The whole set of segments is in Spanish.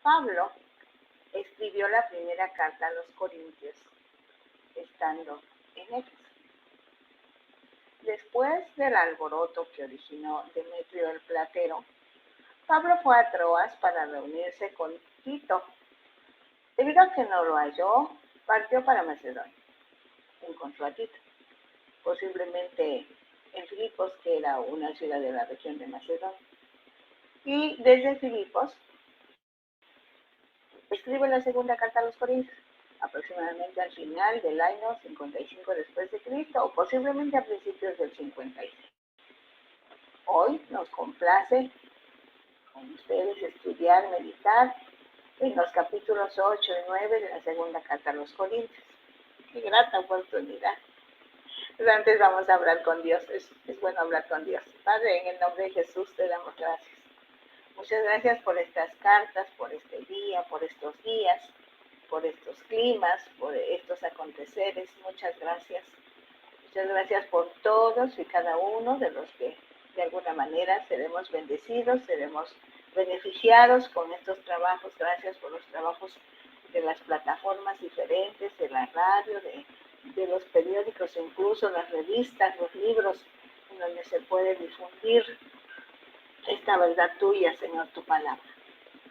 Pablo escribió la primera carta a los Corintios estando en Éfeso. Después del alboroto que originó Demetrio el Platero, Pablo fue a Troas para reunirse con Tito. Debido a que no lo halló, partió para Macedonia. Encontró a Tito, posiblemente en Filipos, que era una ciudad de la región de Macedonia. Y desde Filipos escribe la segunda carta a los Corintios, aproximadamente al final del año 55 después de Cristo, o posiblemente a principios del 56. Hoy nos complace con ustedes estudiar, meditar en los capítulos 8 y 9 de la segunda carta a los Corintios. Qué grata oportunidad. Pero antes vamos a hablar con Dios. Es bueno hablar con Dios. Padre, en el nombre de Jesús te damos gracias. Muchas gracias por estas cartas, por este día, por estos días, por estos climas, por estos aconteceres. Muchas gracias. Muchas gracias por todos y cada uno de los que de alguna manera seremos bendecidos, seremos beneficiados con estos trabajos. Gracias por los trabajos de las plataformas diferentes, de la radio, de los periódicos, incluso las revistas, los libros, en donde se puede difundir esta verdad tuya, Señor, tu palabra.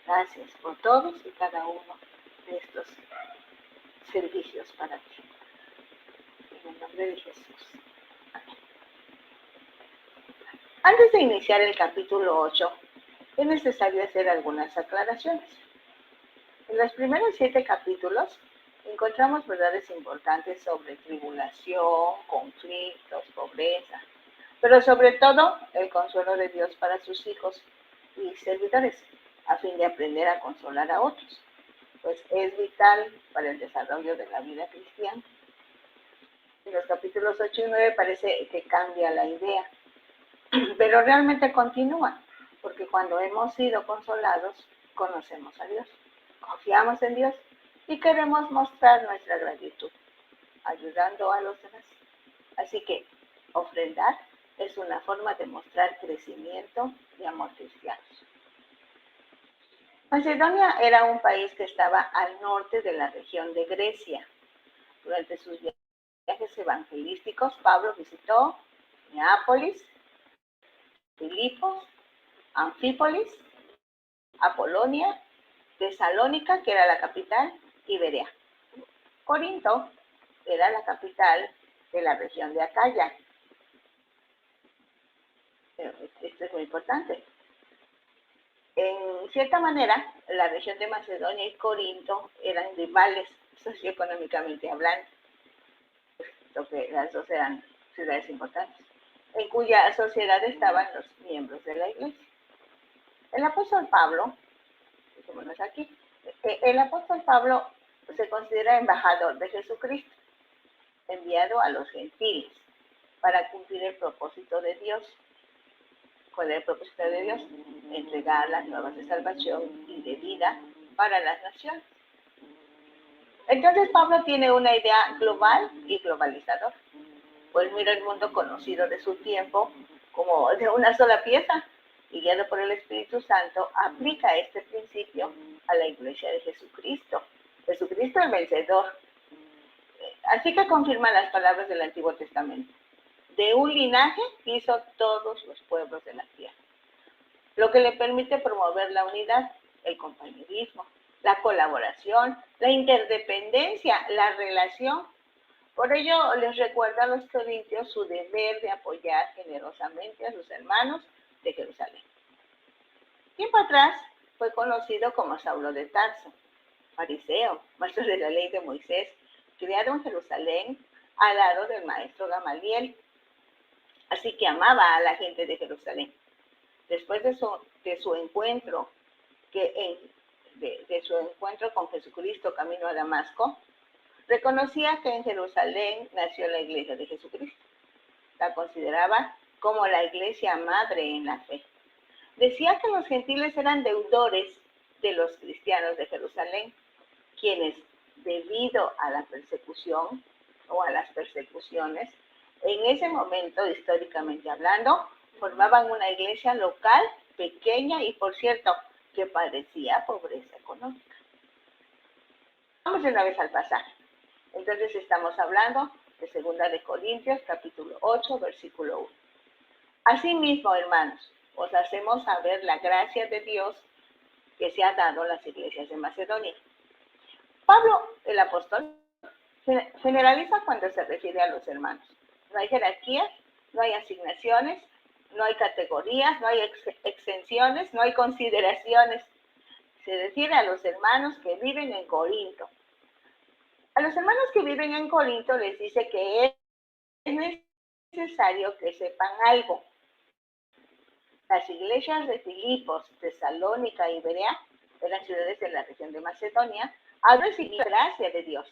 Gracias por todos y cada uno de estos servicios para ti. En el nombre de Jesús. Amén. Antes de iniciar el capítulo 8, es necesario hacer algunas aclaraciones. En los primeros 7 capítulos encontramos verdades importantes sobre tribulación, conflictos, pobreza, pero sobre todo el consuelo de Dios para sus hijos y servidores, a fin de aprender a consolar a otros, pues es vital para el desarrollo de la vida cristiana. En los capítulos 8 y 9 parece que cambia la idea, pero realmente continúa, porque cuando hemos sido consolados, conocemos a Dios, confiamos en Dios y queremos mostrar nuestra gratitud, ayudando a los demás. Así que ofrendar es una forma de mostrar crecimiento y amor cristiano. Macedonia era un país que estaba al norte de la región de Grecia. Durante sus viajes evangelísticos, Pablo visitó Neápolis, Filipos, Anfípolis, Apolonia, Tesalónica, que era la capital, y Berea. Corinto era la capital de la región de Acaya. Esto es muy importante. En cierta manera, la región de Macedonia y Corinto eran rivales socioeconómicamente hablando, porque las dos eran ciudades importantes, en cuya sociedad estaban los miembros de la iglesia. El apóstol Pablo, fijémonos aquí, el apóstol Pablo se considera embajador de Jesucristo, enviado a los gentiles para cumplir el propósito de Dios. ¿Cuál es el propósito de Dios? Entregar las nuevas de salvación y de vida para las naciones. Entonces Pablo tiene una idea global y globalizadora. Pues mira el mundo conocido de su tiempo como de una sola pieza, y guiado por el Espíritu Santo, aplica este principio a la iglesia de Jesucristo. Jesucristo el vencedor. Así que confirma las palabras del Antiguo Testamento. De un linaje hizo todos los pueblos de la tierra, lo que le permite promover la unidad, el compañerismo, la colaboración, la interdependencia, la relación. Por ello les recuerda a los corintios su deber de apoyar generosamente a sus hermanos de Jerusalén. Tiempo atrás fue conocido como Saulo de Tarso, fariseo, maestro de la ley de Moisés, criado en Jerusalén al lado del maestro Gamaliel. Así que amaba a la gente de Jerusalén. Después de su encuentro con Jesucristo camino a Damasco, reconocía que en Jerusalén nació la iglesia de Jesucristo. La consideraba como la iglesia madre en la fe. Decía que los gentiles eran deudores de los cristianos de Jerusalén, quienes, debido a la persecución o a las persecuciones, en ese momento, históricamente hablando, formaban una iglesia local, pequeña y, por cierto, que padecía pobreza económica. Vamos de una vez al pasaje. Entonces estamos hablando de 2 de Corintios, capítulo 8, versículo 1. Asimismo, hermanos, os hacemos saber la gracia de Dios que se ha dado a las iglesias de Macedonia. Pablo, el apóstol, generaliza cuando se refiere a los hermanos. No hay jerarquías, no hay asignaciones, no hay categorías, no hay exenciones, no hay consideraciones. Se refiere a los hermanos que viven en Corinto. A los hermanos que viven en Corinto les dice que es necesario que sepan algo. Las iglesias de Filipos, Tesalónica y Berea, eran ciudades de la región de Macedonia, han recibido gracia de Dios.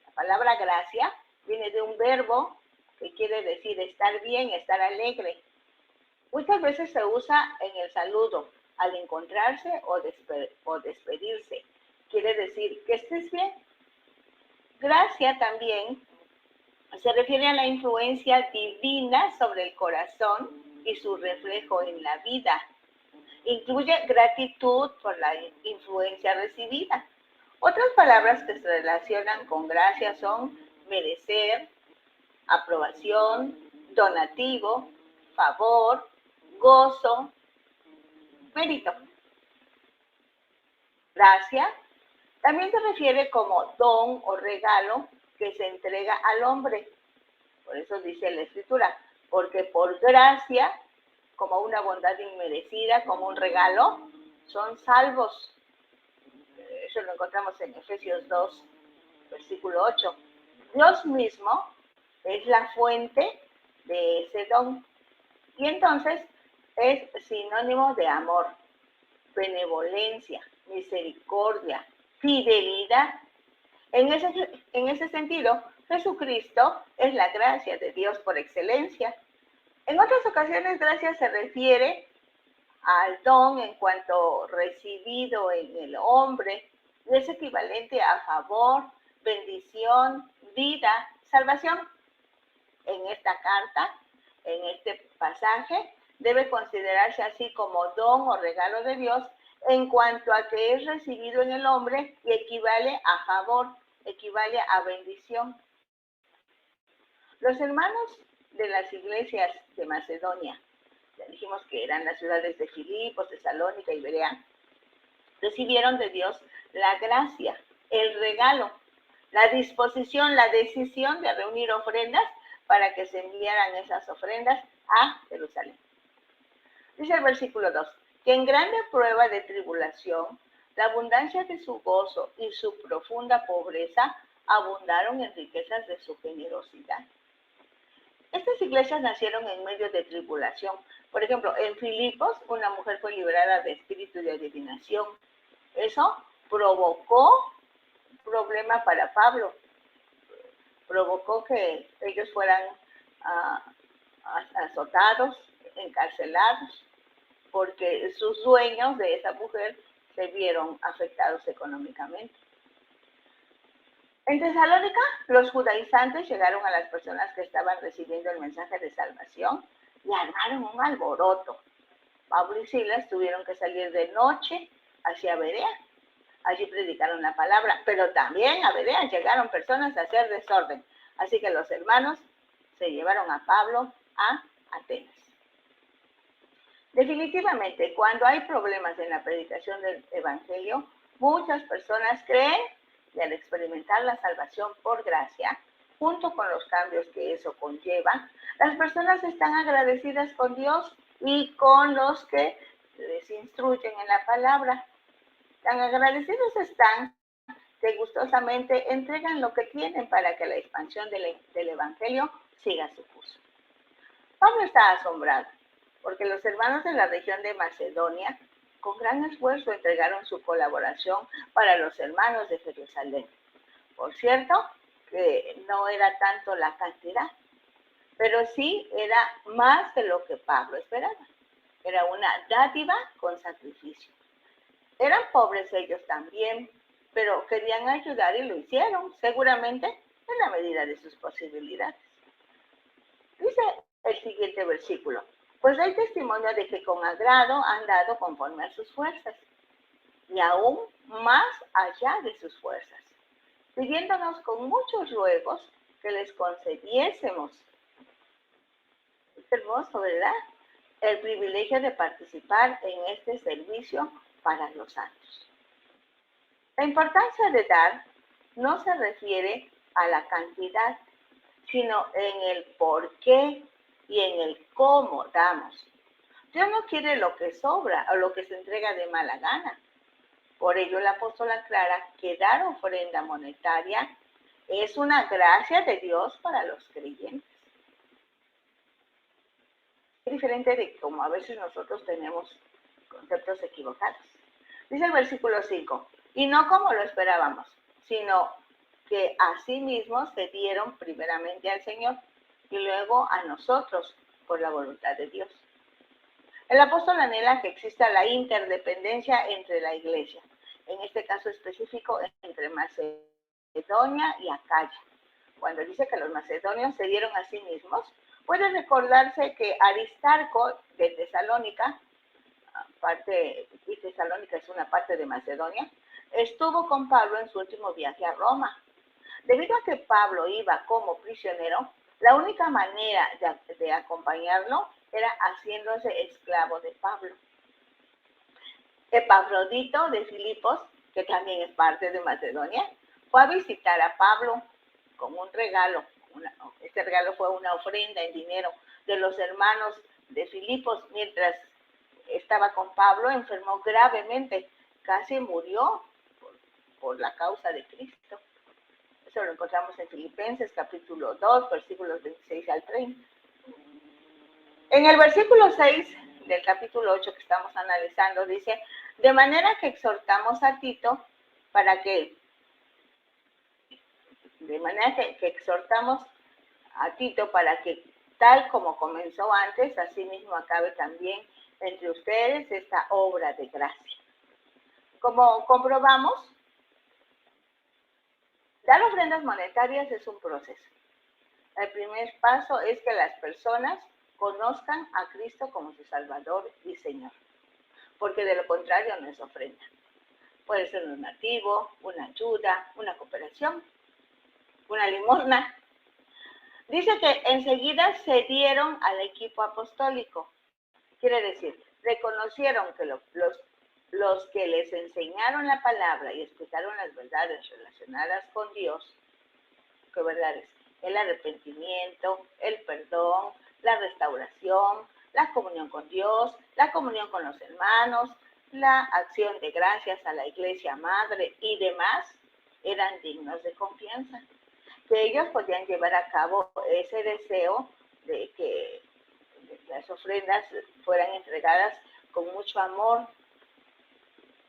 La palabra gracia viene de un verbo que quiere decir estar bien, estar alegre. Muchas veces se usa en el saludo, al encontrarse o despedirse. Quiere decir que estés bien. Gracia también se refiere a la influencia divina sobre el corazón y su reflejo en la vida. Incluye gratitud por la influencia recibida. Otras palabras que se relacionan con gracia son merecer, aprobación, donativo, favor, gozo, mérito. Gracia también se refiere como don o regalo que se entrega al hombre. Por eso dice la Escritura, porque por gracia, como una bondad inmerecida, como un regalo, son salvos. Eso lo encontramos en Efesios 2, versículo 8. Dios mismo es la fuente de ese don. Y entonces es sinónimo de amor, benevolencia, misericordia, fidelidad. En ese sentido, Jesucristo es la gracia de Dios por excelencia. En otras ocasiones, gracia se refiere al don en cuanto recibido en el hombre, y es equivalente a favor, bendición, vida, salvación. En esta carta, en este pasaje, debe considerarse así como don o regalo de Dios en cuanto a que es recibido en el hombre y equivale a favor, equivale a bendición. Los hermanos de las iglesias de Macedonia, ya dijimos que eran las ciudades de Filipos, Tesalónica y Berea, recibieron de Dios la gracia, el regalo, la disposición, la decisión de reunir ofrendas para que se enviaran esas ofrendas a Jerusalén. Dice el versículo 2, que en grande prueba de tribulación, la abundancia de su gozo y su profunda pobreza abundaron en riquezas de su generosidad. Estas iglesias nacieron en medio de tribulación. Por ejemplo, en Filipos, una mujer fue liberada de espíritu de adivinación. Eso provocó un problema para Pablo. Provocó que ellos fueran azotados, encarcelados, porque sus dueños de esa mujer se vieron afectados económicamente. En Tesalónica, los judaizantes llegaron a las personas que estaban recibiendo el mensaje de salvación y armaron un alboroto. Pablo y Silas tuvieron que salir de noche hacia Berea. Allí predicaron la palabra, pero también a Berea llegaron personas a hacer desorden. Así que los hermanos se llevaron a Pablo a Atenas. Definitivamente, cuando hay problemas en la predicación del evangelio, muchas personas creen y al experimentar la salvación por gracia, junto con los cambios que eso conlleva, las personas están agradecidas con Dios y con los que les instruyen en la palabra. Tan agradecidos están que gustosamente entregan lo que tienen para que la expansión del evangelio siga su curso. Pablo está asombrado porque los hermanos de la región de Macedonia con gran esfuerzo entregaron su colaboración para los hermanos de Jerusalén. Por cierto, que no era tanto la cantidad, pero sí era más de lo que Pablo esperaba. Era una dádiva con sacrificio. Eran pobres ellos también, pero querían ayudar y lo hicieron, seguramente en la medida de sus posibilidades. Dice el siguiente versículo, pues hay testimonio de que con agrado han dado conforme a sus fuerzas. y aún más allá de sus fuerzas, pidiéndonos con muchos ruegos que les concediésemos. Es hermoso, ¿verdad? El privilegio de participar en este servicio para los santos. La importancia de dar no se refiere a la cantidad, sino en el por qué y en el cómo damos. Dios no quiere lo que sobra o lo que se entrega de mala gana. Por ello, el apóstol aclara que dar ofrenda monetaria es una gracia de Dios para los creyentes. Es diferente de como a veces nosotros tenemos conceptos equivocados. Dice el versículo 5, y no como lo esperábamos, sino que a sí mismos se dieron primeramente al Señor y luego a nosotros por la voluntad de Dios. El apóstol anhela que exista la interdependencia entre la iglesia, en este caso específico entre Macedonia y Acaya. Cuando dice que los macedonios se dieron a sí mismos, puede recordarse que Aristarco de Tesalónica, Tesalónica es una parte de Macedonia, estuvo con Pablo en su último viaje a Roma. Debido a que Pablo iba como prisionero, la única manera de acompañarlo era haciéndose esclavo de Pablo. Epafrodito de Filipos, que también es parte de Macedonia, fue a visitar a Pablo con un regalo. Este regalo fue una ofrenda en dinero de los hermanos de Filipos. Mientras estaba con Pablo, enfermó gravemente, casi murió por la causa de Cristo. Eso lo encontramos en Filipenses capítulo 2, versículos 26 al 30. En el versículo 6 del capítulo 8 que estamos analizando, dice, de manera que exhortamos a Tito para que, tal como comenzó antes, así mismo acabe también entre ustedes esta obra de gracia. Como comprobamos, dar ofrendas monetarias es un proceso. El primer paso es que las personas conozcan a Cristo como su Salvador y Señor, porque de lo contrario no es ofrenda. Puede ser un donativo, una ayuda, una cooperación, una limosna. Dice que enseguida se dieron al equipo apostólico. Quiere decir, reconocieron que los que les enseñaron la palabra y explicaron las verdades relacionadas con Dios, ¿qué verdades? El arrepentimiento, el perdón, la restauración, la comunión con Dios, la comunión con los hermanos, la acción de gracias a la iglesia madre y demás, eran dignos de confianza. Que ellos podían llevar a cabo ese deseo de que las ofrendas fueran entregadas con mucho amor.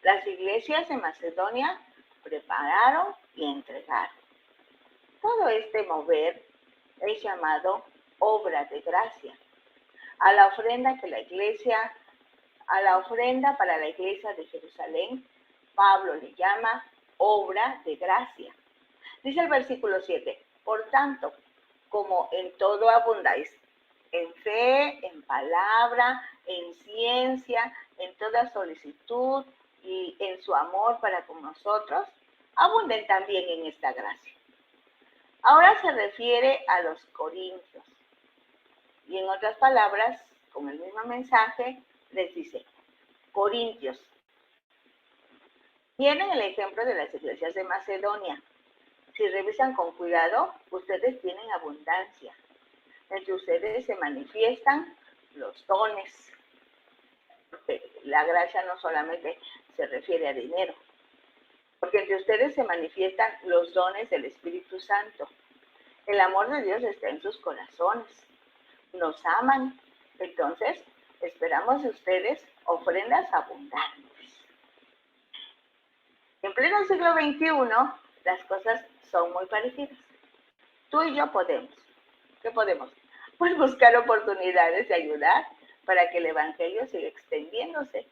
Las iglesias de Macedonia prepararon y entregaron. Todo este mover es llamado obra de gracia. A la ofrenda para la iglesia de Jerusalén, Pablo le llama obra de gracia. Dice el versículo 7, por tanto, como en todo abundáis, en fe, en palabra, en ciencia, en toda solicitud y en su amor para con nosotros, abunden también en esta gracia. Ahora se refiere a los corintios. Y en otras palabras, con el mismo mensaje, les dice, corintios, tienen el ejemplo de las iglesias de Macedonia. Si revisan con cuidado, ustedes tienen abundancia. Entre ustedes se manifiestan los dones. La gracia no solamente se refiere a dinero, porque entre ustedes se manifiestan los dones del Espíritu Santo. El amor de Dios está en sus corazones. Nos aman. Entonces, esperamos de ustedes ofrendas abundantes. En pleno siglo XXI, las cosas son muy parecidas. Tú y yo podemos. ¿Qué podemos? Pues buscar oportunidades de ayudar para que el Evangelio siga extendiéndose.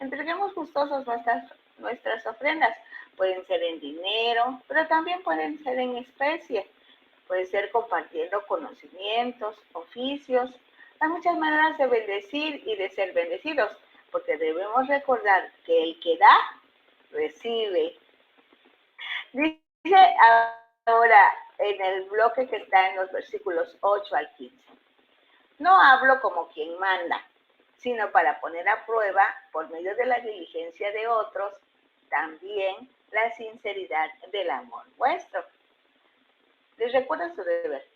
Entreguemos gustosos nuestras ofrendas. Pueden ser en dinero, pero también pueden ser en especie. Puede ser compartiendo conocimientos, oficios. Hay muchas maneras de bendecir y de ser bendecidos, porque debemos recordar que el que da, recibe. Dice ahora en el bloque que está en los versículos 8 al 15. No hablo como quien manda, sino para poner a prueba, por medio de la diligencia de otros, también la sinceridad del amor vuestro. Les recuerda su deber,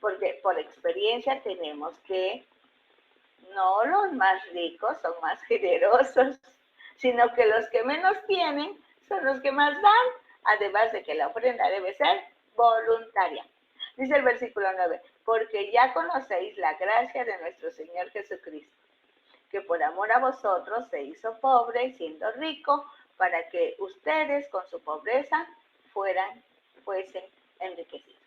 porque por experiencia tenemos que no los más ricos son más generosos, sino que los que menos tienen son los que más dan, además de que la ofrenda debe ser voluntaria. Dice el versículo 9, porque ya conocéis la gracia de nuestro Señor Jesucristo, que por amor a vosotros se hizo pobre siendo rico, para que ustedes con su pobreza fuesen enriquecidos.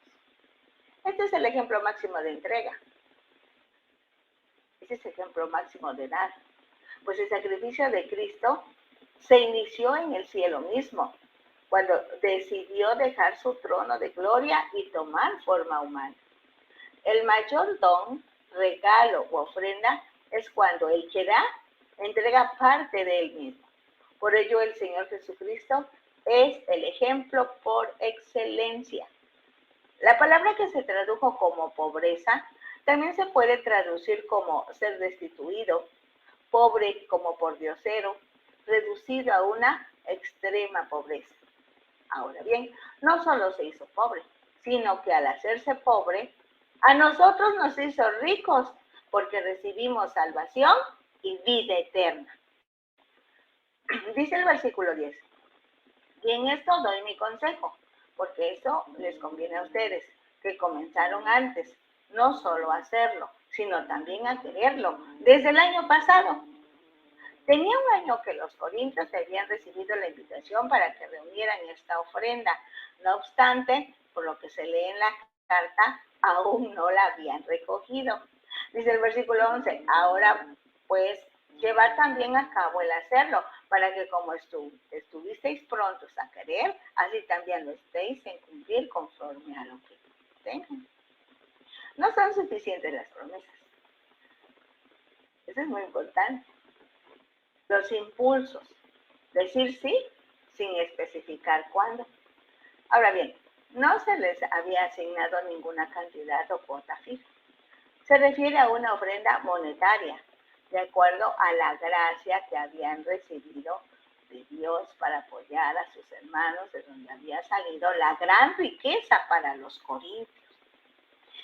Este es el ejemplo máximo de entrega. Este es el ejemplo máximo de dar. Pues el sacrificio de Cristo se inició en el cielo mismo, cuando decidió dejar su trono de gloria y tomar forma humana. El mayor don, regalo u ofrenda es cuando el que da entrega parte de él mismo. Por ello el Señor Jesucristo es el ejemplo por excelencia. La palabra que se tradujo como pobreza también se puede traducir como ser destituido, pobre como pordiosero, reducido a una extrema pobreza. Ahora bien, no solo se hizo pobre, sino que al hacerse pobre, a nosotros nos hizo ricos, porque recibimos salvación y vida eterna. Dice el versículo 10, y en esto doy mi consejo, porque eso les conviene a ustedes, que comenzaron antes, no solo a hacerlo, sino también a quererlo, desde el año pasado. Tenía un año que los corintios habían recibido la invitación para que reunieran esta ofrenda. No obstante, por lo que se lee en la carta, aún no la habían recogido. Dice el versículo 11, ahora pues llevad también a cabo el hacerlo, para que como estuvisteis prontos a querer, así también lo estéis en cumplir conforme a lo que tengan. No son suficientes las promesas. Eso es muy importante. Los impulsos, decir sí sin especificar cuándo. Ahora bien, no se les había asignado ninguna cantidad o cuota fija. Se refiere a una ofrenda monetaria, de acuerdo a la gracia que habían recibido de Dios para apoyar a sus hermanos, de donde había salido la gran riqueza para los corintios.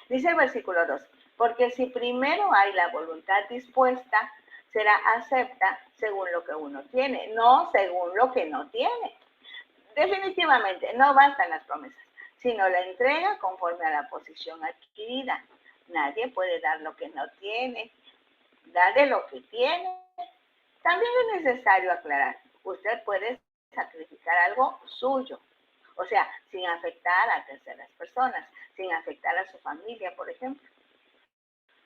Dice el versículo 2, porque si primero hay la voluntad dispuesta, será acepta según lo que uno tiene, no según lo que no tiene. Definitivamente, no bastan las promesas, sino la entrega conforme a la posición adquirida. Nadie puede dar lo que no tiene, da de lo que tiene. También es necesario aclarar, usted puede sacrificar algo suyo, o sea, sin afectar a terceras personas, sin afectar a su familia, por ejemplo.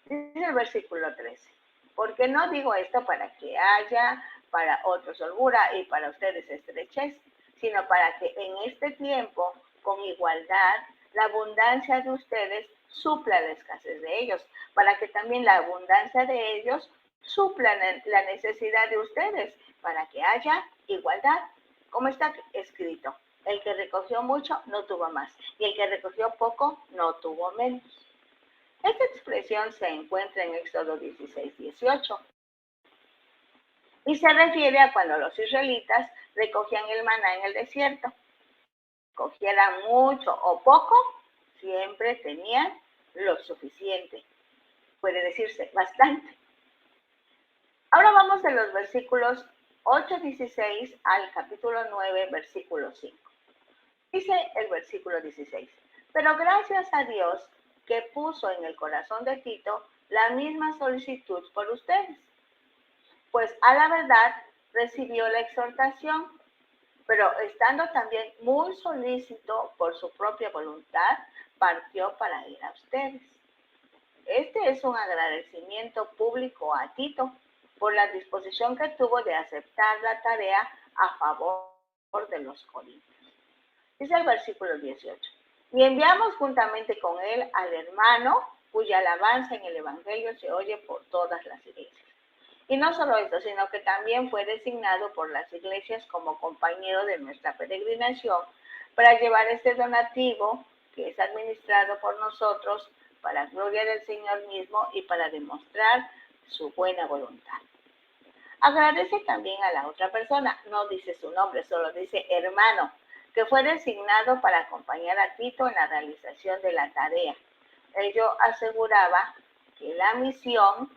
Dice el versículo 13, porque no digo esto para que haya para otros holgura y para ustedes estrechez, sino para que en este tiempo, con igualdad, la abundancia de ustedes supla la escasez de ellos, para que también la abundancia de ellos supla la necesidad de ustedes, para que haya igualdad. Como está escrito, el que recogió mucho no tuvo más, y el que recogió poco no tuvo menos. Esta expresión se encuentra en Éxodo 16, 18 y se refiere a cuando los israelitas recogían el maná en el desierto. Cogieran mucho o poco, siempre tenían lo suficiente. Puede decirse bastante. Ahora vamos de los versículos 8, 16 al capítulo 9, versículo 5. Dice el versículo 16, pero gracias a Dios que puso en el corazón de Tito la misma solicitud por ustedes, pues a la verdad recibió la exhortación, pero estando también muy solícito por su propia voluntad, partió para ir a ustedes. Este es un agradecimiento público a Tito por la disposición que tuvo de aceptar la tarea a favor de los corintios. Dice el versículo 18, y enviamos juntamente con él al hermano cuya alabanza en el evangelio se oye por todas las iglesias. Y no solo esto, sino que también fue designado por las iglesias como compañero de nuestra peregrinación para llevar este donativo que es administrado por nosotros para gloria del Señor mismo y para demostrar su buena voluntad. Agradece también a la otra persona, no dice su nombre, solo dice hermano, que fue designado para acompañar a Tito en la realización de la tarea. Ello aseguraba que la misión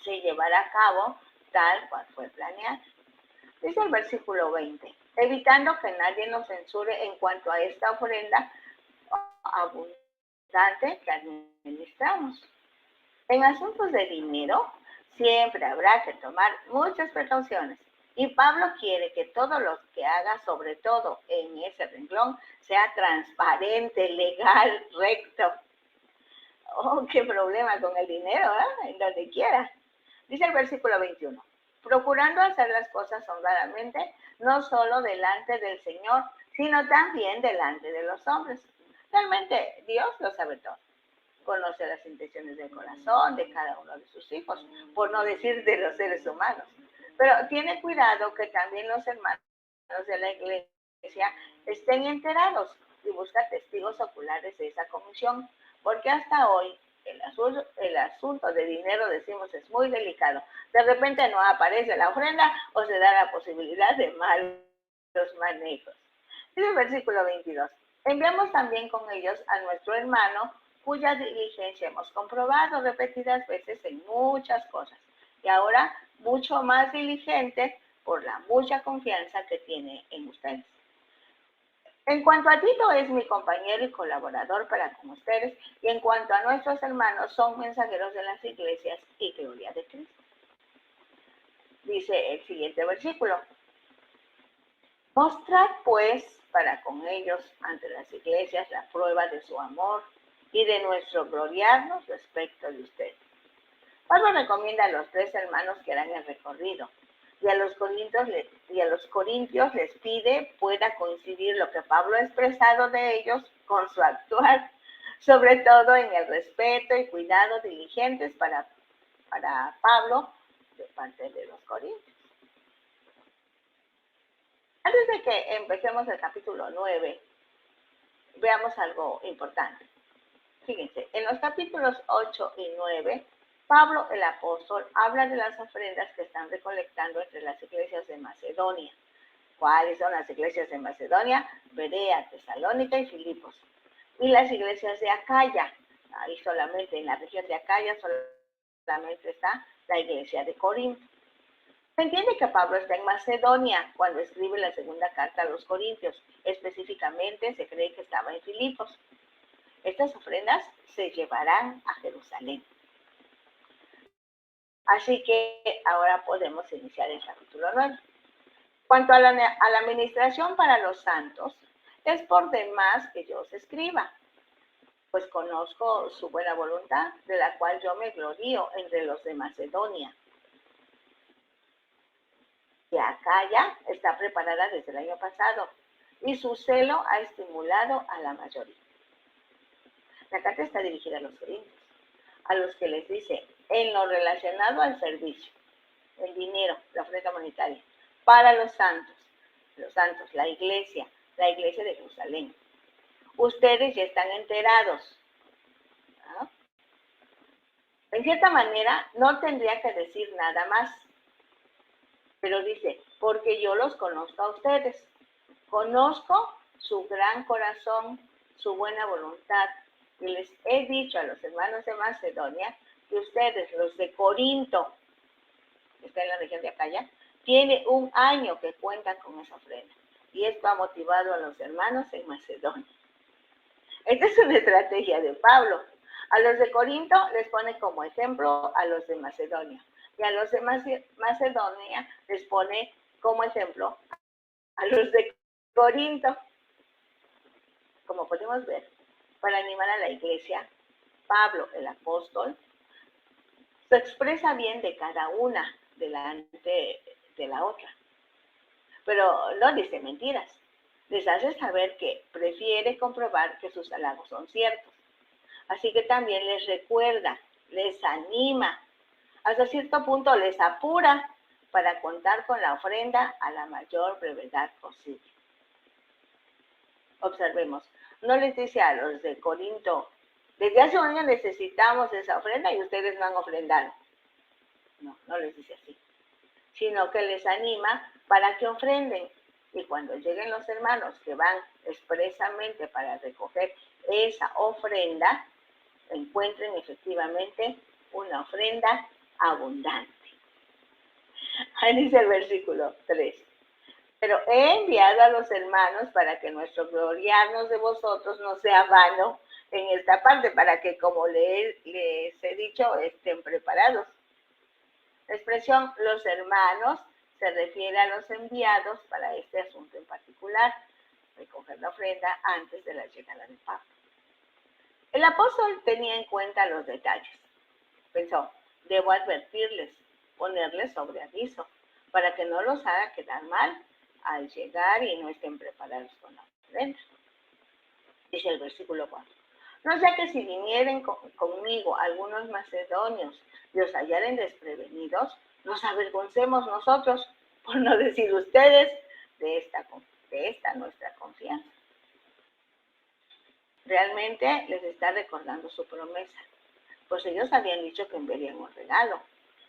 se llevará a cabo tal cual fue planeado. Dice el versículo 20, evitando que nadie nos censure en cuanto a esta ofrenda abundante que administramos. En asuntos de dinero, siempre habrá que tomar muchas precauciones. Y Pablo quiere que todo lo que haga, sobre todo en ese renglón, sea transparente, legal, recto. Oh, qué problema con el dinero, ¿eh? En donde quiera. Dice el versículo 21, procurando hacer las cosas honradamente, no solo delante del Señor, sino también delante de los hombres. Realmente Dios lo sabe todo. Conoce las intenciones del corazón de cada uno de sus hijos, por no decir de los seres humanos. Pero tiene cuidado que también los hermanos de la iglesia estén enterados y busca testigos oculares de esa comisión, porque hasta hoy el asunto de dinero, decimos, es muy delicado. De repente no aparece la ofrenda o se da la posibilidad de malos manejos. Dice el versículo 22. Enviamos también con ellos a nuestro hermano, cuya diligencia hemos comprobado repetidas veces en muchas cosas, y ahora mucho más diligente por la mucha confianza que tiene en ustedes. En cuanto a Tito, es mi compañero y colaborador para con ustedes, y en cuanto a nuestros hermanos, son mensajeros de las iglesias y gloria de Cristo. Dice el siguiente versículo, mostrad pues para con ellos ante las iglesias la prueba de su amor y de nuestro gloriarnos respecto de ustedes. Pablo recomienda a los 3 hermanos que harán el recorrido, y a los corintios les pide pueda coincidir lo que Pablo ha expresado de ellos con su actuar, sobre todo en el respeto y cuidado diligentes para Pablo de parte de los corintios. Antes de que empecemos el capítulo 9, veamos algo importante. Fíjense, en los capítulos 8 y 9, Pablo el apóstol habla de las ofrendas que están recolectando entre las iglesias de Macedonia. ¿Cuáles son las iglesias de Macedonia? Berea, Tesalónica y Filipos. Y las iglesias de Acaya. Ahí solamente en la región de Acaya solamente está la iglesia de Corinto. Se entiende que Pablo está en Macedonia cuando escribe la segunda carta a los Corintios. Específicamente se cree que estaba en Filipos. Estas ofrendas se llevarán a Jerusalén. Así que ahora podemos iniciar el capítulo 9. Cuanto a la administración para los santos, es por demás que yo os escriba, pues conozco su buena voluntad, de la cual yo me glorío entre los de Macedonia. Que Acaya está preparada desde el año pasado, y su celo ha estimulado a la mayoría. La carta está dirigida a los corintios, a los que les dice, en lo relacionado al servicio, el dinero, la ofrenda monetaria, para los santos, la iglesia de Jerusalén. Ustedes ya están enterados. ¿No? En cierta manera, no tendría que decir nada más, pero dice, porque yo los conozco a ustedes. Conozco su gran corazón, su buena voluntad, y les he dicho a los hermanos de Macedonia que ustedes, los de Corinto, que está en la región de Acaya, tiene 1 año que cuentan con esa ofrenda. Y esto ha motivado a los hermanos en Macedonia. Esta es una estrategia de Pablo. A los de Corinto les pone como ejemplo a los de Macedonia. Y a los de Macedonia les pone como ejemplo a los de Corinto. Como podemos ver, para animar a la iglesia, Pablo, el apóstol, se expresa bien de cada una delante de la otra. Pero no dice mentiras. Les hace saber que prefiere comprobar que sus halagos son ciertos. Así que también les recuerda, les anima Hasta cierto punto les apura para contar con la ofrenda a la mayor brevedad posible. Observemos, no les dice a los de Corinto, desde hace un año necesitamos esa ofrenda y ustedes no han ofrendado. No, no les dice así, sino que les anima para que ofrenden. Y cuando lleguen los hermanos que van expresamente para recoger esa ofrenda, encuentren efectivamente una ofrenda abundante. Ahí dice el versículo 3. Pero he enviado a los hermanos para que nuestro gloriarnos de vosotros no sea vano en esta parte, para que, como les he dicho, estén preparados. La expresión los hermanos se refiere a los enviados para este asunto en particular, recoger la ofrenda antes de la llegada de Pablo. El apóstol tenía en cuenta los detalles. Pensó, debo advertirles, ponerles sobre aviso, para que no los haga quedar mal al llegar y no estén preparados con la ofrenda. Dice el versículo 4. No sea que si vinieren conmigo algunos macedonios y os hallaren desprevenidos, nos avergoncemos nosotros, por no decir ustedes, de esta nuestra confianza. Realmente les está recordando su promesa, pues ellos habían dicho que enviarían un regalo,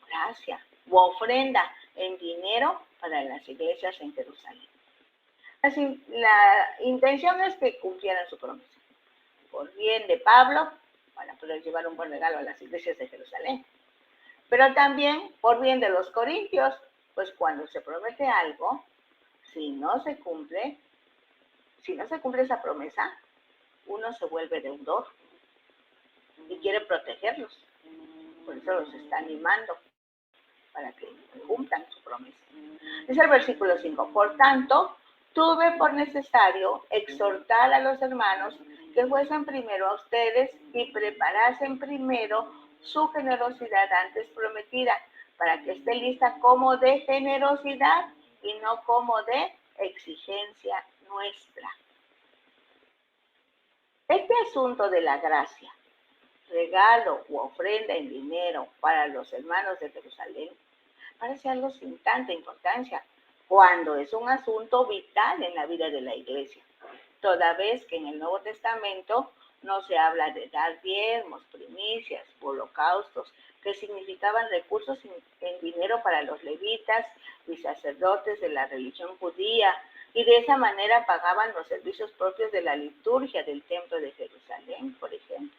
gracia u ofrenda en dinero para las iglesias en Jerusalén. La intención es que cumplieran su promesa, por bien de Pablo, para poder llevar un buen regalo a las iglesias de Jerusalén, pero también por bien de los corintios, pues cuando se promete algo, si no se cumple esa promesa, uno se vuelve deudor y quiere protegerlos. Por eso los está animando para que cumplan su promesa. Dice el versículo 5, por tanto, tuve por necesario exhortar a los hermanos que fuesen primero a ustedes y preparasen primero su generosidad antes prometida, para que esté lista como de generosidad y no como de exigencia nuestra. Este asunto de la gracia, regalo u ofrenda en dinero para los hermanos de Jerusalén, parece algo sin tanta importancia, cuando es un asunto vital en la vida de la iglesia, toda vez que en el Nuevo Testamento no se habla de dar diezmos, primicias, holocaustos, que significaban recursos en dinero para los levitas y sacerdotes de la religión judía, y de esa manera pagaban los servicios propios de la liturgia del templo de Jerusalén, por ejemplo.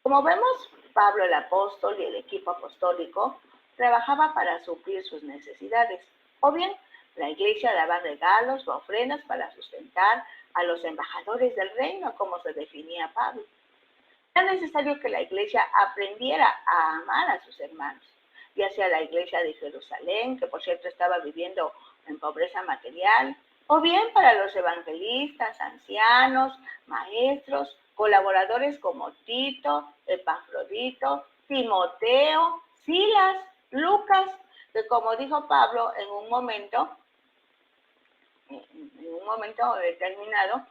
Como vemos, Pablo el apóstol y el equipo apostólico trabajaba para suplir sus necesidades, o bien la iglesia daba regalos o ofrendas para sustentar a los embajadores del reino, como se definía Pablo. Era necesario que la iglesia aprendiera a amar a sus hermanos, ya sea la iglesia de Jerusalén, que por cierto estaba viviendo en pobreza material, o bien para los evangelistas, ancianos, maestros, colaboradores como Tito, Epafrodito, Timoteo, Silas, Lucas, que como dijo Pablo en un momento determinado,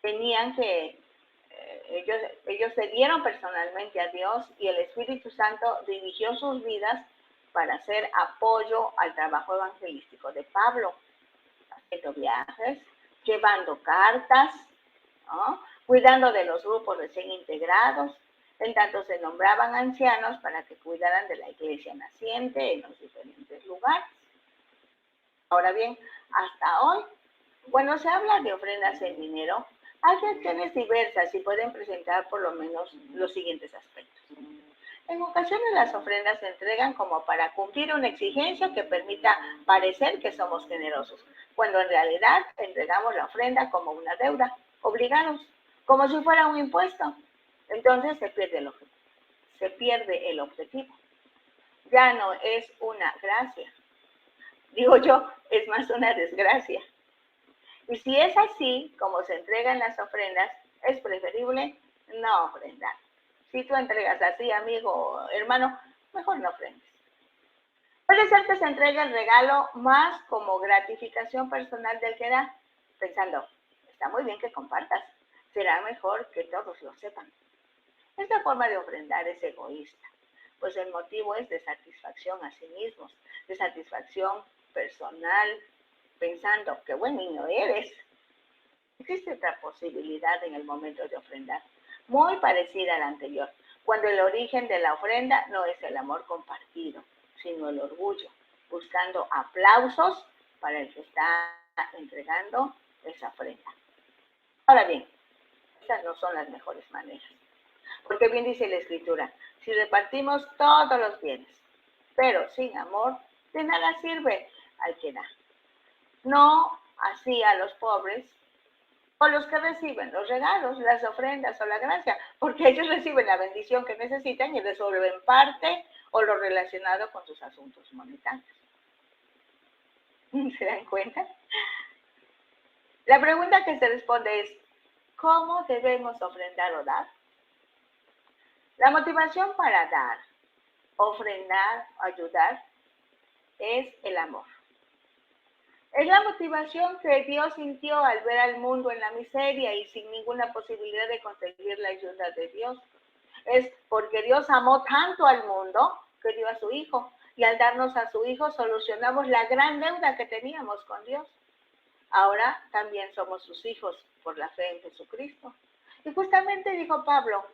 tenían que, ellos se dieron personalmente a Dios y el Espíritu Santo dirigió sus vidas para hacer apoyo al trabajo evangelístico de Pablo, haciendo viajes, llevando cartas, ¿no?, cuidando de los grupos recién integrados. En tanto se nombraban ancianos para que cuidaran de la iglesia naciente en los diferentes lugares. Ahora bien, hasta hoy, cuando se habla de ofrendas en dinero, hay reacciones diversas y pueden presentar por lo menos los siguientes aspectos. En ocasiones las ofrendas se entregan como para cumplir una exigencia que permita parecer que somos generosos, cuando en realidad entregamos la ofrenda como una deuda, obligados, como si fuera un impuesto. Entonces se pierde el objetivo. Ya no es una gracia. Digo yo, es más una desgracia. Y si es así, como se entregan las ofrendas, es preferible no ofrendar. Si tú entregas así, amigo o hermano, mejor no ofrendes. Puede ser que se entregue el regalo más como gratificación personal del que da, pensando, está muy bien que compartas. será mejor que todos lo sepan. Esta forma de ofrendar es egoísta, pues el motivo es de satisfacción a sí mismos, de satisfacción personal, pensando qué buen niño eres. Existe otra posibilidad en el momento de ofrendar, muy parecida a la anterior, cuando el origen de la ofrenda no es el amor compartido, sino el orgullo, buscando aplausos para el que está entregando esa ofrenda. Ahora bien, estas no son las mejores maneras, porque bien dice la Escritura, si repartimos todos los bienes, pero sin amor, de nada sirve al que da. No así a los pobres o los que reciben los regalos, las ofrendas o la gracia, porque ellos reciben la bendición que necesitan y resuelven parte o lo relacionado con sus asuntos monetarios. ¿Se dan cuenta? La pregunta que se responde es, ¿cómo debemos ofrendar o dar? La motivación para dar, ofrendar, ayudar, es el amor. Es la motivación que Dios sintió al ver al mundo en la miseria y sin ninguna posibilidad de conseguir la ayuda de Dios. Es porque Dios amó tanto al mundo que dio a su Hijo. Y al darnos a su Hijo solucionamos la gran deuda que teníamos con Dios. Ahora también somos sus hijos por la fe en Jesucristo. Y justamente dijo Pablo,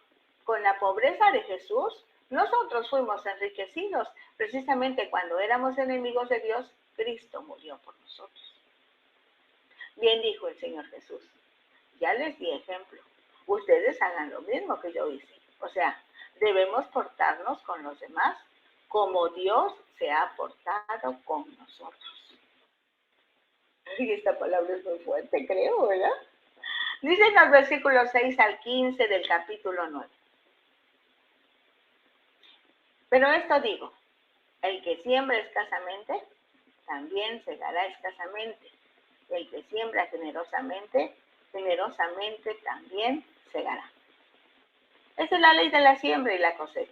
con la pobreza de Jesús, nosotros fuimos enriquecidos. Precisamente cuando éramos enemigos de Dios, Cristo murió por nosotros. Bien dijo el Señor Jesús, ya les di ejemplo. Ustedes hagan lo mismo que yo hice. O sea, debemos portarnos con los demás como Dios se ha portado con nosotros. Y esta palabra es muy fuerte, creo, ¿verdad? Dice en los versículos 6 al 15 del capítulo 9. Pero esto digo, el que siembra escasamente, también segará escasamente. El que siembra generosamente, generosamente también segará. Esa es la ley de la siembra y la cosecha.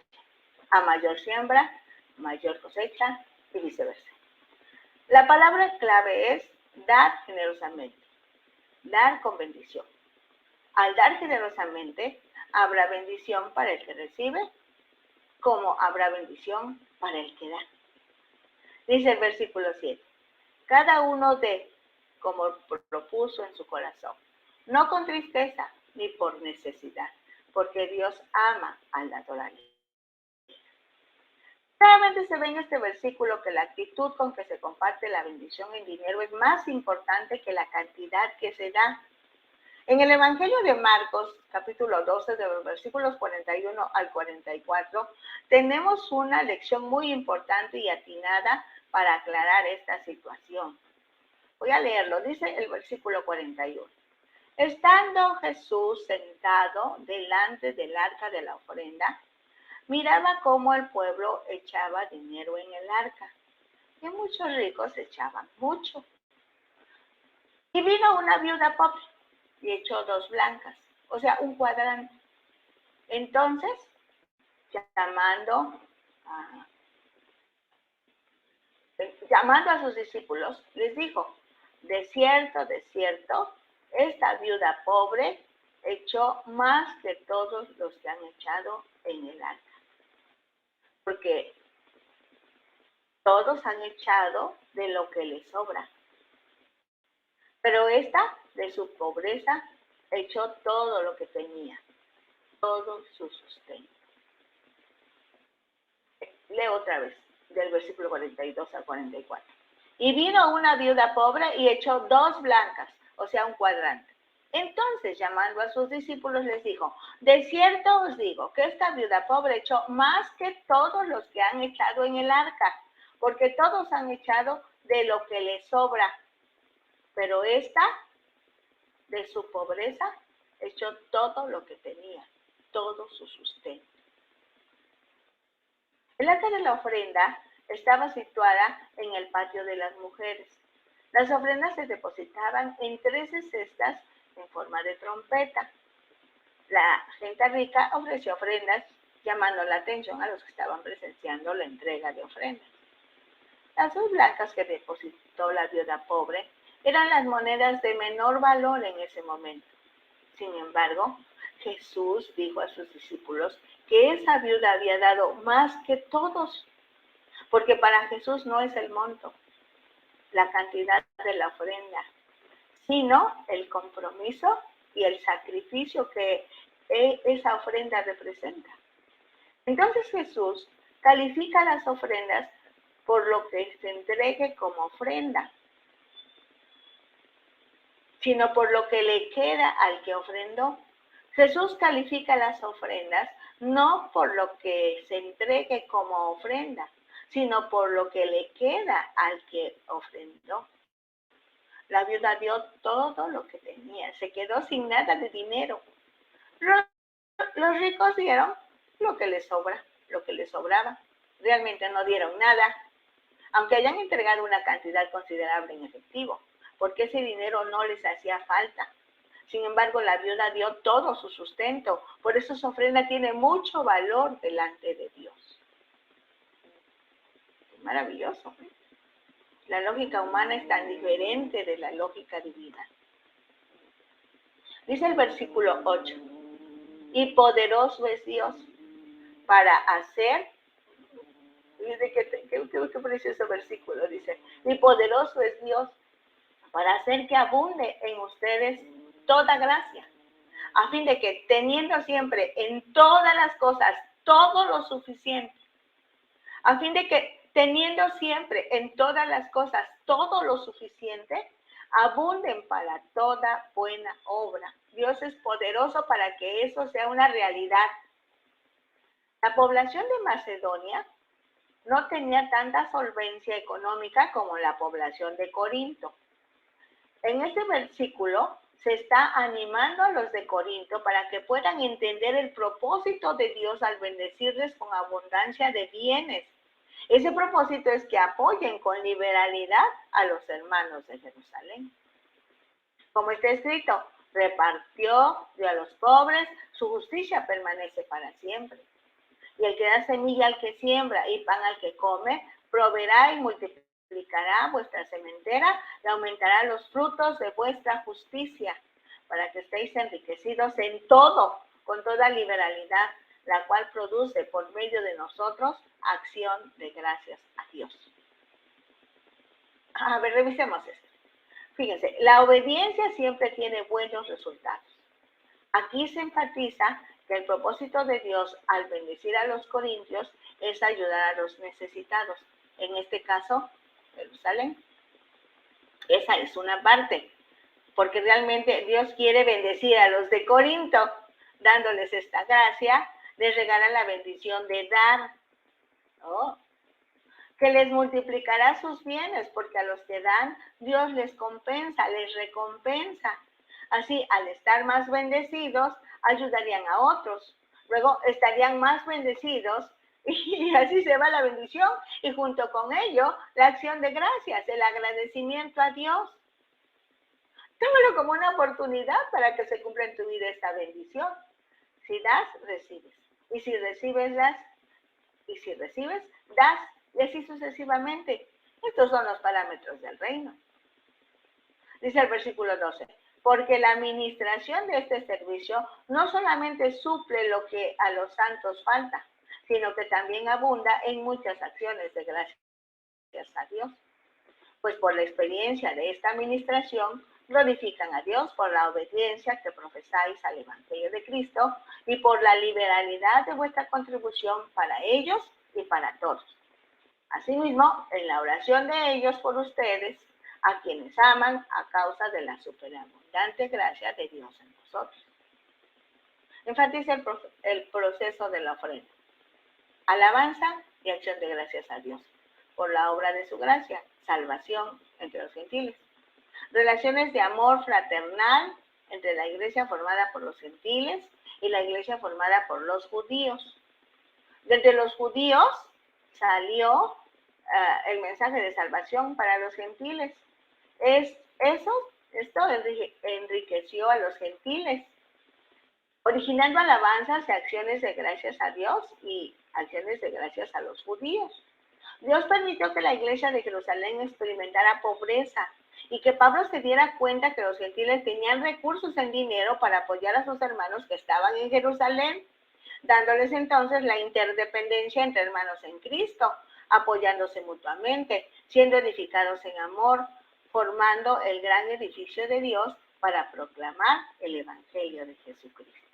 A mayor siembra, mayor cosecha y viceversa. La palabra clave es dar generosamente, dar con bendición. Al dar generosamente, habrá bendición para el que recibe, como habrá bendición para el que da. Dice el versículo 7. Cada uno dé como propuso en su corazón, no con tristeza ni por necesidad, porque Dios ama al dador alegre. Claramente se ve en este versículo que la actitud con que se comparte la bendición en dinero es más importante que la cantidad que se da. En el Evangelio de Marcos, capítulo 12, de los versículos 41 al 44, tenemos una lección muy importante y atinada para aclarar esta situación. Voy a leerlo, dice el versículo 41. Estando Jesús sentado delante del arca de la ofrenda, miraba cómo el pueblo echaba dinero en el arca, y muchos ricos echaban mucho. Y vino una viuda pobre y echó 2 blancas, o sea, un cuadrante. Entonces, llamando a sus discípulos, les dijo, de cierto, esta viuda pobre echó más que todos los que han echado en el arca. Porque todos han echado de lo que les sobra. Pero esta, de su pobreza, echó todo lo que tenía, todo su sustento. Leo otra vez, del versículo 42 al 44. Y vino una viuda pobre y echó 2 blancas, o sea, un cuadrante. Entonces, llamando a sus discípulos, les dijo, de cierto os digo que esta viuda pobre echó más que todos los que han echado en el arca, porque todos han echado de lo que les sobra. Pero esta, de su pobreza, echó todo lo que tenía, todo su sustento. El arca de la ofrenda estaba situada en el patio de las mujeres. Las ofrendas se depositaban en 13 cestas en forma de trompeta. La gente rica ofreció ofrendas, llamando la atención a los que estaban presenciando la entrega de ofrendas. Las 2 blancas que depositó la viuda pobre eran las monedas de menor valor en ese momento. Sin embargo, Jesús dijo a sus discípulos que esa viuda había dado más que todos, porque para Jesús no es el monto, la cantidad de la ofrenda, sino el compromiso y el sacrificio que esa ofrenda representa. Entonces Jesús califica las ofrendas por lo que se entregue como ofrenda, sino por lo que le queda al que ofrendó. Jesús califica las ofrendas no por lo que se entregue como ofrenda, sino por lo que le queda al que ofrendó. La viuda dio todo lo que tenía, se quedó sin nada de dinero. Los ricos dieron lo que les sobraba. Realmente no dieron nada, aunque hayan entregado una cantidad considerable en efectivo, porque ese dinero no les hacía falta. Sin embargo, la viuda dio todo su sustento, por eso su ofrenda tiene mucho valor delante de Dios. Es maravilloso, ¿eh? La lógica humana es tan diferente de la lógica divina. Dice el versículo 8, y poderoso es Dios para hacer, dice qué precioso versículo, dice, y poderoso es Dios para hacer que abunde en ustedes toda gracia, a fin de que teniendo siempre en todas las cosas todo lo suficiente, a fin de que teniendo siempre en todas las cosas todo lo suficiente, abunden para toda buena obra. Dios es poderoso para que eso sea una realidad. La población de Macedonia no tenía tanta solvencia económica como la población de Corinto. En este versículo se está animando a los de Corinto para que puedan entender el propósito de Dios al bendecirles con abundancia de bienes. Ese propósito es que apoyen con liberalidad a los hermanos de Jerusalén. Como está escrito, repartió, dio a los pobres, su justicia permanece para siempre. Y el que da semilla al que siembra y pan al que come, proveerá y multiplicará vuestra sementera y aumentará los frutos de vuestra justicia, para que estéis enriquecidos en todo, con toda liberalidad, la cual produce por medio de nosotros acción de gracias a Dios. A ver, revisemos esto. Fíjense, la obediencia siempre tiene buenos resultados. Aquí se enfatiza que el propósito de Dios al bendecir a los corintios es ayudar a los necesitados. En este caso, Jerusalén. Esa es una parte, porque realmente Dios quiere bendecir a los de Corinto, dándoles esta gracia, les regala la bendición de dar, ¿no? Que les multiplicará sus bienes, porque a los que dan, Dios les compensa, les recompensa. Así, al estar más bendecidos, ayudarían a otros. Luego estarían más bendecidos y así se va la bendición y junto con ello la acción de gracias, el agradecimiento a Dios. Tómalo como una oportunidad para que se cumpla en tu vida esta bendición. Si das, recibes. Y si recibes, das. Y si recibes, das. Y así sucesivamente. Estos son los parámetros del reino. Dice el versículo 12. Porque la administración de este servicio no solamente suple lo que a los santos falta, sino que también abunda en muchas acciones de gracias a Dios. Pues por la experiencia de esta administración, glorifican a Dios por la obediencia que profesáis al Evangelio de Cristo y por la liberalidad de vuestra contribución para ellos y para todos. Asimismo, en la oración de ellos por ustedes, a quienes aman a causa de la superabundante gracia de Dios en nosotros. Enfatiza el proceso de la ofrenda. Alabanza y acción de gracias a Dios por la obra de su gracia, salvación entre los gentiles. Relaciones de amor fraternal entre la iglesia formada por los gentiles y la iglesia formada por los judíos. Desde los judíos salió el mensaje de salvación para los gentiles. Esto enriqueció a los gentiles, originando alabanzas y acciones de gracias a Dios y acciones de gracias a los judíos. Dios permitió que la iglesia de Jerusalén experimentara pobreza y que Pablo se diera cuenta que los gentiles tenían recursos en dinero para apoyar a sus hermanos que estaban en Jerusalén, dándoles entonces la interdependencia entre hermanos en Cristo, apoyándose mutuamente, siendo edificados en amor, formando el gran edificio de Dios para proclamar el Evangelio de Jesucristo.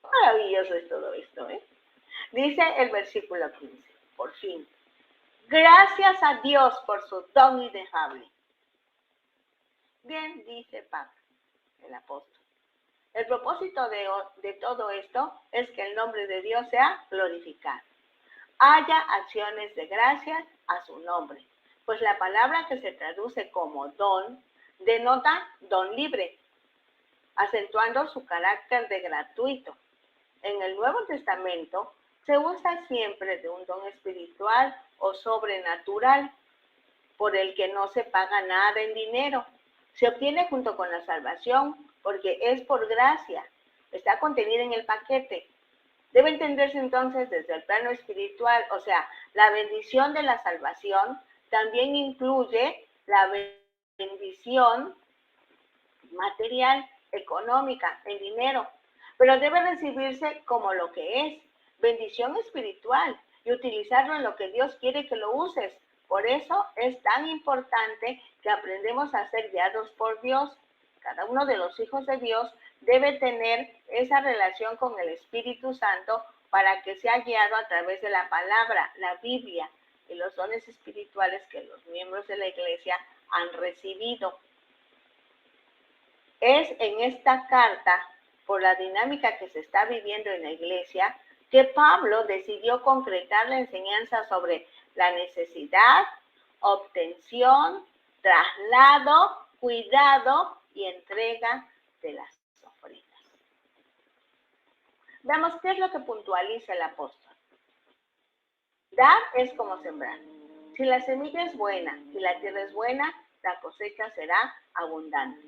Maravilloso es todo esto, ¿eh? Dice el versículo 15, por fin, gracias a Dios por su don inefable. Bien, dice Pablo, el apóstol. El propósito de todo esto es que el nombre de Dios sea glorificado. Haya acciones de gracias a su nombre, pues la palabra que se traduce como don denota don libre, acentuando su carácter de gratuito. En el Nuevo Testamento se usa siempre de un don espiritual o sobrenatural, por el que no se paga nada en dinero. Se obtiene junto con la salvación, porque es por gracia. Está contenida en el paquete. Debe entenderse entonces desde el plano espiritual, o sea, la bendición de la salvación también incluye la bendición material, económica, en dinero, pero debe recibirse como lo que es, bendición espiritual, y utilizarlo en lo que Dios quiere que lo uses. Por eso es tan importante que aprendemos a ser guiados por Dios. Cada uno de los hijos de Dios debe tener esa relación con el Espíritu Santo para que sea guiado a través de la palabra, la Biblia y los dones espirituales que los miembros de la iglesia han recibido. Es en esta carta, por la dinámica que se está viviendo en la iglesia, que Pablo decidió concretar la enseñanza sobre la necesidad, obtención, traslado, cuidado y entrega de las ofrendas. Veamos qué es lo que puntualiza el apóstol. Dar es como sembrar. Si la semilla es buena y la tierra es buena, la cosecha será abundante.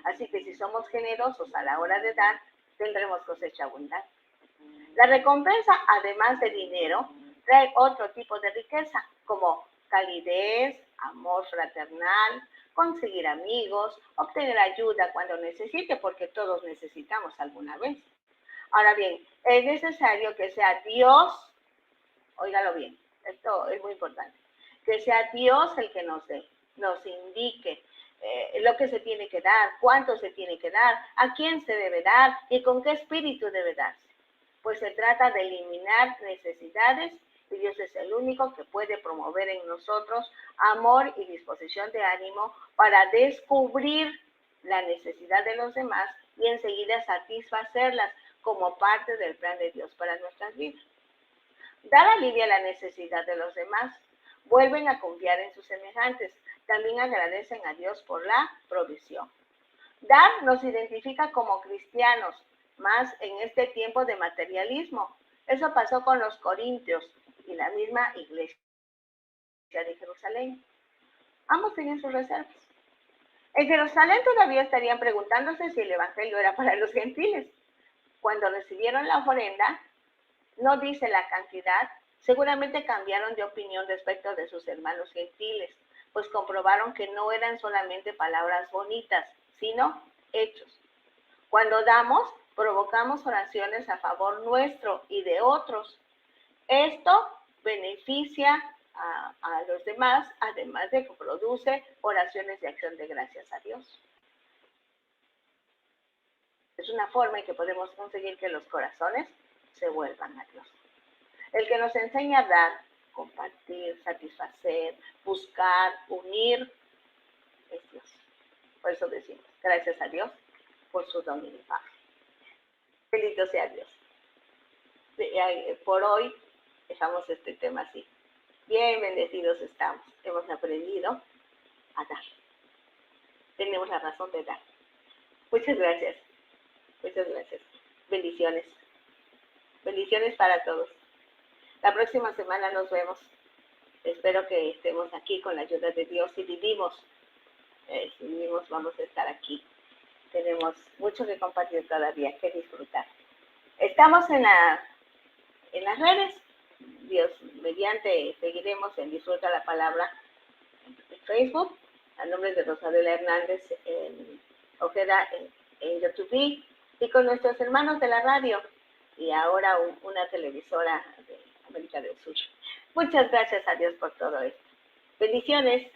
Así que si somos generosos a la hora de dar, tendremos cosecha abundante. La recompensa, además de dinero, trae otro tipo de riqueza, como calidez, amor fraternal, conseguir amigos, obtener ayuda cuando necesite, porque todos necesitamos alguna vez. Ahora bien, es necesario que sea Dios, óigalo bien, esto es muy importante, que sea Dios el que nos dé, nos indique lo que se tiene que dar, cuánto se tiene que dar, a quién se debe dar y con qué espíritu debe darse. Pues se trata de eliminar necesidades y Dios es el único que puede promover en nosotros amor y disposición de ánimo para descubrir la necesidad de los demás y enseguida satisfacerlas como parte del plan de Dios para nuestras vidas. Dar alivia la necesidad de los demás, vuelven a confiar en sus semejantes, también agradecen a Dios por la provisión. Dar nos identifica como cristianos, más en este tiempo de materialismo. Eso pasó con los corintios y la misma iglesia de Jerusalén. Ambos tenían sus reservas. En Jerusalén todavía estarían preguntándose si el evangelio era para los gentiles. Cuando recibieron la ofrenda, no dice la cantidad, seguramente cambiaron de opinión respecto de sus hermanos gentiles, pues comprobaron que no eran solamente palabras bonitas, sino hechos. Cuando damos, provocamos oraciones a favor nuestro y de otros. Esto beneficia a los demás, además de que produce oraciones de acción de gracias a Dios. Es una forma en que podemos conseguir que los corazones se vuelvan a Dios. El que nos enseña a dar, compartir, satisfacer, buscar, unir, es Dios. Por eso decimos, gracias a Dios por su don inefable. Bendito sea Dios. Por hoy dejamos este tema así. Bien bendecidos estamos. Hemos aprendido a dar. Tenemos la razón de dar. Muchas gracias. Muchas gracias. Bendiciones. Bendiciones para todos. La próxima semana nos vemos. Espero que estemos aquí con la ayuda de Dios. Si vivimos, vamos a estar aquí. Tenemos mucho que compartir todavía, que disfrutar. Estamos en las redes. Dios mediante seguiremos en Disfruta la Palabra, en Facebook, a nombre de Rosabela Hernández Ojeda en YouTube, y con nuestros hermanos de la radio, y ahora una televisora de América del Sur. Muchas gracias a Dios por todo esto. Bendiciones.